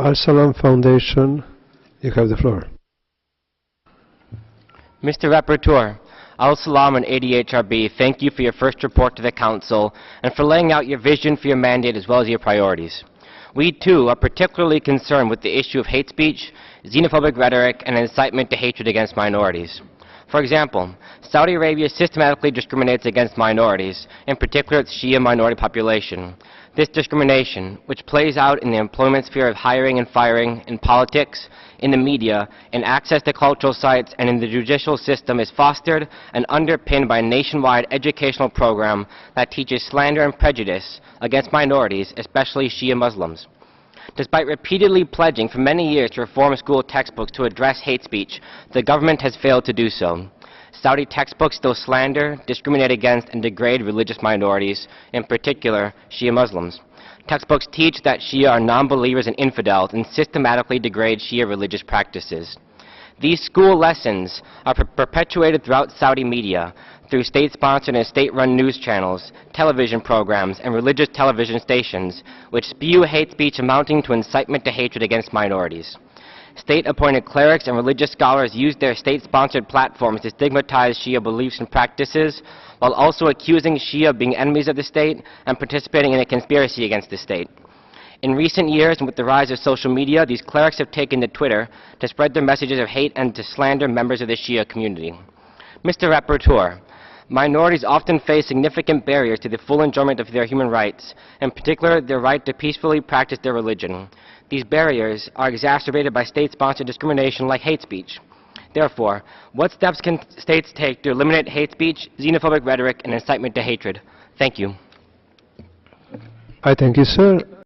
Arsalan Foundation, you have the floor. Mr. Rapporteur, Al Salam and ADHRB, thank you for your first report to the Council and for laying out your vision for your mandate as well as your priorities. We, too, are particularly concerned with the issue of hate speech, xenophobic rhetoric, and incitement to hatred against minorities. For example, Saudi Arabia systematically discriminates against minorities, in particular its Shia minority population. This discrimination, which plays out in the employment sphere of hiring and firing, in politics, in the media, in access to cultural sites, and in the judicial system, is fostered and underpinned by a nationwide educational program that teaches slander and prejudice against minorities, especially Shia Muslims. Despite repeatedly pledging for many years to reform school textbooks to address hate speech, the government has failed to do so. Saudi textbooks still slander, discriminate against, and degrade religious minorities, in particular Shia Muslims. Textbooks teach that Shia are non-believers and infidels and systematically degrade Shia religious practices. These school lessons are perpetuated throughout Saudi media through state-sponsored and state-run news channels, television programs, and religious television stations, which spew hate speech amounting to incitement to hatred against minorities. State-appointed clerics and religious scholars use their state-sponsored platforms to stigmatize Shia beliefs and practices, while also accusing Shia of being enemies of the state and participating in a conspiracy against the state. In recent years, and with the rise of social media, these clerics have taken to Twitter to spread their messages of hate and to slander members of the Shia community. Mr. Rapporteur, minorities often face significant barriers to the full enjoyment of their human rights, in particular their right to peacefully practice their religion. These barriers are exacerbated by state-sponsored discrimination like hate speech. Therefore, what steps can states take to eliminate hate speech, xenophobic rhetoric, and incitement to hatred? Thank you. I thank you, sir.